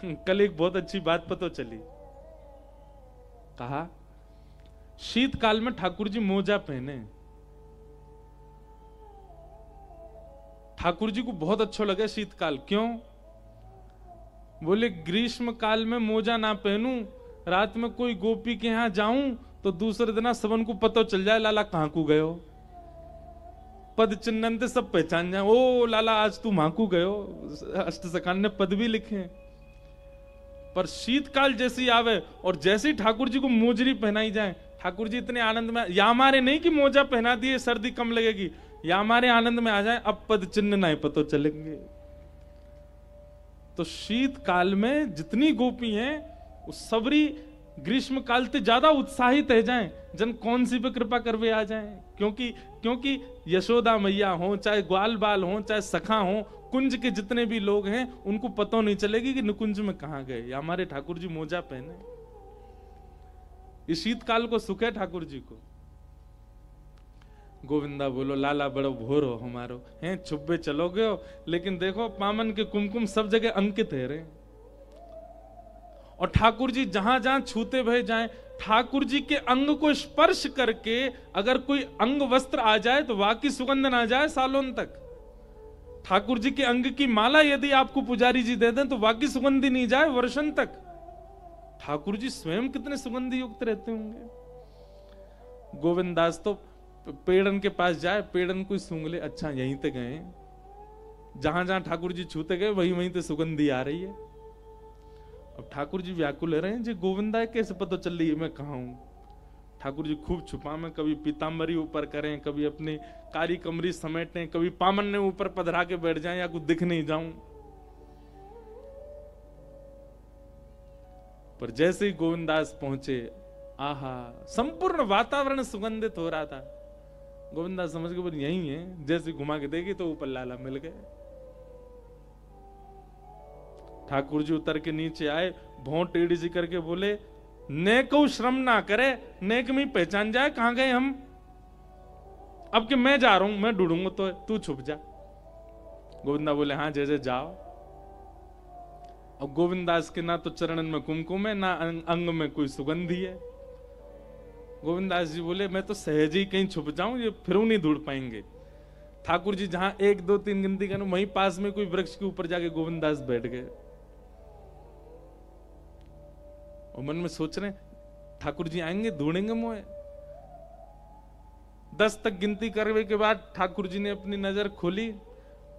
कल एक बहुत अच्छी बात पता चली। कहा शीतकाल में ठाकुर जी मोजा पहने। ठाकुर जी को बहुत अच्छा लगा शीतकाल। क्यों? बोले ग्रीष्म काल में मोजा ना पहनूं, रात में कोई गोपी के यहां जाऊं तो दूसरे दिन सबन को पता चल जाए लाला कहां को गयो, पद चिन्ह सब पहचान जाए, ओ लाला आज तू माकू गयो। अष्टसखान ने पद भी लिखे। पर शीतकाल जैसी आवे और जैसी ठाकुर जी को मोजरी पहनाई जाए, ठाकुर जी इतने आनंद में, या हमारे नहीं कि मोजा पहना दिए सर्दी कम लगेगी, या हमारे आनंद में आ जाए अब पद चिन्ह नहीं पता चलेंगे। तो शीतकाल में जितनी गोपी हैं वो सबरी ग्रीष्म काल से ज्यादा उत्साहित है जाएं, जन कौन सी पे कृपा करवे आ जाएं। क्योंकि यशोदा मैया हो, चाहे ग्वाल बाल हो, चाहे सखा हो, कुंज के जितने भी लोग हैं उनको पता नहीं चलेगी कि निकुंज में कहां गए, या हमारे ठाकुर जी मोजा पहने। इस शीतकाल को सुख है ठाकुर जी को। गोविंदा बोलो लाला बड़ो भोर हो हमारो, हैं छुब्बे चलोगे हो, लेकिन देखो पामन के कुमकुम सब जगह अंकित है रे। और ठाकुर जी जहां जहां छूते भय जाएं, ठाकुर जी के अंग को स्पर्श करके अगर कोई अंग वस्त्र आ जाए तो वाकई सुगंध ना जाए सालों तक। ठाकुर जी के अंग की माला यदि आपको पुजारी जी दे दें तो वाकई सुगंधी नहीं जाए वर्षन तक। ठाकुर जी स्वयं कितने सुगंधी युक्त रहते होंगे। गोविंदास तो पेड़न के पास जाए, पेड़न कोई सूंघ ले, अच्छा यहीं ते गए, जहां जहां ठाकुर जी छूते गए वहीं वहीं ते सुगंधी आ रही है। अब ठाकुर जी व्याकुल रहे हैं जी, गोविंदा कैसे पता चल रही है मैं कहां हूं। ठाकुर जी खूब छुपा में, कभी पीताम्बरी ऊपर करें, कभी अपनी कारी कमरी समेटें, कभी पामन ने ऊपर पधरा के बैठ जाएं या कुछ दिख नहीं जाऊं। पर जैसे ही गोविंदास पहुंचे, आहा संपूर्ण वातावरण सुगंधित हो रहा था। गोविंदास समझ के बोले यही है, जैसे घुमा के देखी तो ऊपर लाला मिल गए। ठाकुर जी उतर के नीचे आए, भों टेढ़ी सी करके बोले नेक श्रम ना करे, नेक में पहचान जाए कहां गए हम। अब कि मैं जा रहा हूं, मैं ढूंढूंगा तो तू छुप जा। गोविंदा बोले हाँ जैसे जाओ। अब गोविंदास के ना तो चरणन में कुमकुम है, ना अंग में कोई सुगंधी है। गोविंदास जी बोले मैं तो सहज ही कहीं छुप जाऊं, ये फिर नहीं ढूंढ पाएंगे। ठाकुर जी जहां 1 2 3 गिनती करूं, वहीं पास में कोई वृक्ष के ऊपर जाके गोविंदास बैठ गए और मन में सोच रहे ठाकुर जी आएंगे ढूंढेंगे मोए। 10 तक गिनती करने के बाद ठाकुर जी ने अपनी नजर खोली,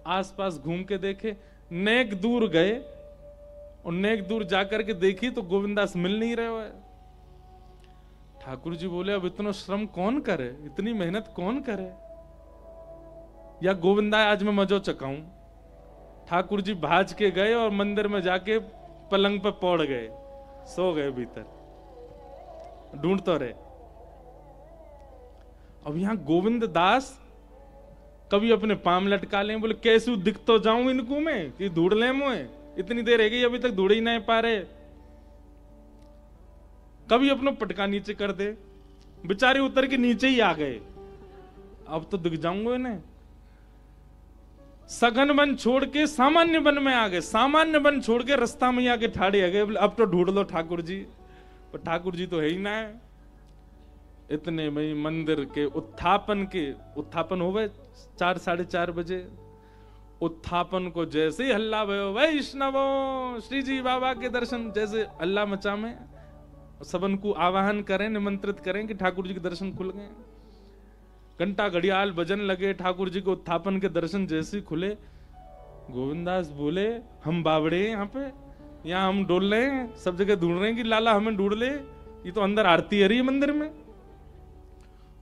आसपास घूम के देखे, नेक दूर गए और नेक दूर जाकर के देखी तो गोविंदास मिल नहीं रहे हो। ठाकुर जी बोले अब इतना श्रम कौन करे, इतनी मेहनत कौन करे, या गोविंदा आज मैं मजो चकाऊं। ठाकुर जी भाज के गए और मंदिर में जाके पलंग पर पौड़ गए, सो गए भीतर, ढूंढ तो रहे। अब यहां गोविंद दास कभी अपने पाम लटका लें, बोले कैसे दिख तो जाऊं इनको में कि ढूंढ ले मोए, इतनी देर है गई अभी तक ढूंढ ही नहीं पा रहे। कभी अपना पटका नीचे कर दे, बेचारे उतर के नीचे ही आ गए, अब तो दिख जाऊंगा इन्हें। सघन वन छोड़ के सामान्य वन में आ गए, सामान्य वन छोड़ के रास्ता में आके ठाड़े आ गए, अब तो ढूंढ लो ठाकुर जी। पर ठाकुर जी तो है ही ना है। इतने में मंदिर के उत्थापन हो गए 4 साढ़े 4 बजे। उत्थापन को जैसे ही हल्ला भयो, वैष्णवों श्री जी बाबा के दर्शन, जैसे हल्ला मचा में सबन को आवाहन करें, निमंत्रित करें कि ठाकुर जी के दर्शन खुल गए। घंटा घड़ियाल बजन लगे, ठाकुर जी के उत्थापन के दर्शन जैसे ही खुले, गोविंदास बोले हम बावड़े यहाँ पे, यहाँ हम डोल रहे हैं, सब जगह ढूंढ रहे हैं कि लाला हमें ढूंढ ले, ये तो अंदर आरती हो रही है मंदिर में।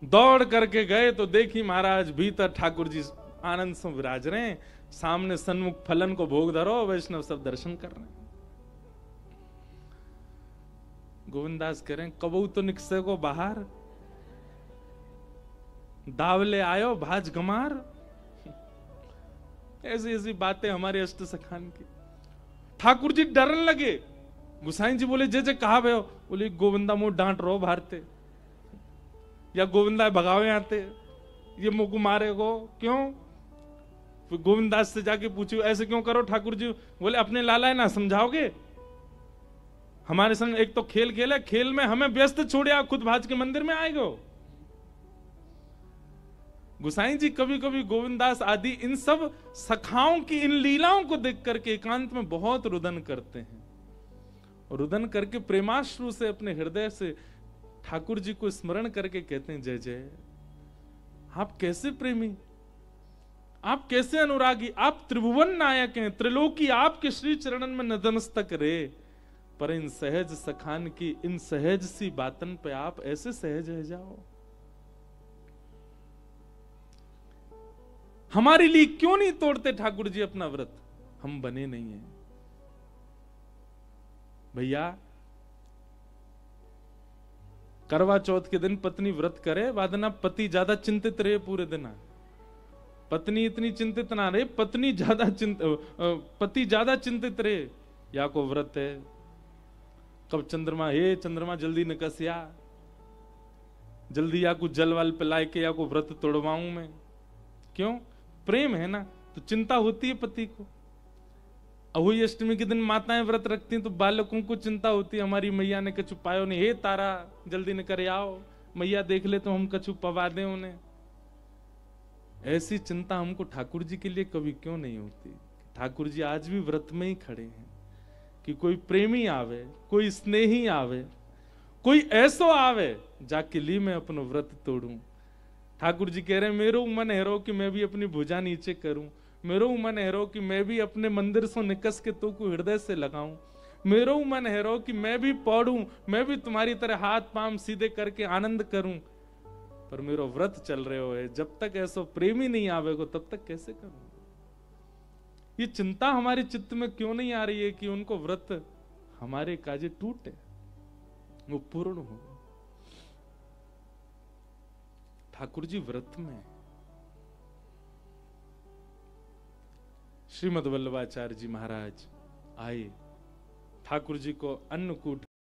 दौड़ करके गए तो देखी महाराज भीतर ठाकुर जी आनंद से विराज रहे हैं, सामने सन्मुख फलन को भोग धरो, वैष्णव सब दर्शन कर रहे हैं। गोविंदास कह रहे हैं कबू तो निकसे को बाहर, दावले आयो भाज गमार। ऐसी ऐसी बातें हमारे अष्ट सखान की। ठाकुर जी डरने लगे। गुसाई जी बोले जे कहा भे, बोले गोविंदा मुंह डांट रो भारते, या गोविंदा भगावे आते, ये मुंह को मारे को क्यों। फिर गोविंदास से जाके पूछो ऐसे क्यों करो ठाकुर जी, बोले अपने लाला है ना समझाओगे, हमारे संग एक तो खेल खेला, खेल में हमें व्यस्त छोड़िया, खुद भाज के मंदिर में आएगो। गोसाई जी कभी कभी गोविंदास आदि इन सब सखाओं की इन लीलाओं को देख करके एकांत में बहुत रुदन करते हैं, और रुदन करके प्रेमाश्रु से अपने हृदय से ठाकुर जी को स्मरण करके कहते हैं, जय जय, आप कैसे प्रेमी, आप कैसे अनुरागी, आप त्रिभुवन नायक हैं, त्रिलोकी आपके श्री चरणन में नतमस्तक रे, पर इन सहज सखान की इन सहज सी बातन पे आप ऐसे सहज रह जाओ। हमारे लिए क्यों नहीं तोड़ते ठाकुर जी अपना व्रत? हम बने नहीं हैं भैया। करवा चौथ के दिन पत्नी व्रत करे, वादना पति ज्यादा चिंतित रहे पूरे दिन, पत्नी इतनी चिंतित ना रहे, पत्नी ज्यादा पति ज्यादा चिंतित रहे। या को व्रत है, कब चंद्रमा, हे चंद्रमा जल्दी निकसिया, जल्दी या को जल वाल पिलाए के या को व्रत तोड़वाऊं मैं। क्यों? प्रेम है ना, तो चिंता होती है पति को। अहोई अष्टमी के दिन माताएं व्रत रखती हैं तो बालकों को चिंता होती है, हमारी मैया ने कछु पायो नहीं, हे तारा जल्दी न करे आओ, मैया देख ले तो हम कछु पवा दें उन्हें। ऐसी चिंता हमको ठाकुर जी के लिए कभी क्यों नहीं होती? ठाकुर जी आज भी व्रत में ही खड़े हैं कि कोई प्रेमी आवे, कोई स्नेही आवे, कोई ऐसो आवे जाके ली मैं अपनो व्रत तोड़ूं। ठाकुर जी कह रहे हैं, मेरो मन है रो कि मैं भी अपनी भुजा नीचे करूं, मेरो मन है रो कि मैं भी अपने मंदिर से निकस के तो को हृदय से लगाऊं, मेरो मन है रो कि मैं भी पढ़ूं, मैं भी तुम्हारी तरह हाथ पांव सीधे करके आनंद करूं, पर मेरो व्रत चल रहे हो है, जब तक ऐसा प्रेमी नहीं आवेगो तब तक कैसे करूं? ये चिंता हमारे चित्त में क्यों नहीं आ रही है कि उनको व्रत हमारे काजे टूटे, वो पूर्ण हो। ठाकुर जी व्रत में, श्रीमद वल्लभाचार्य जी महाराज आए, ठाकुर जी को अन्नकूट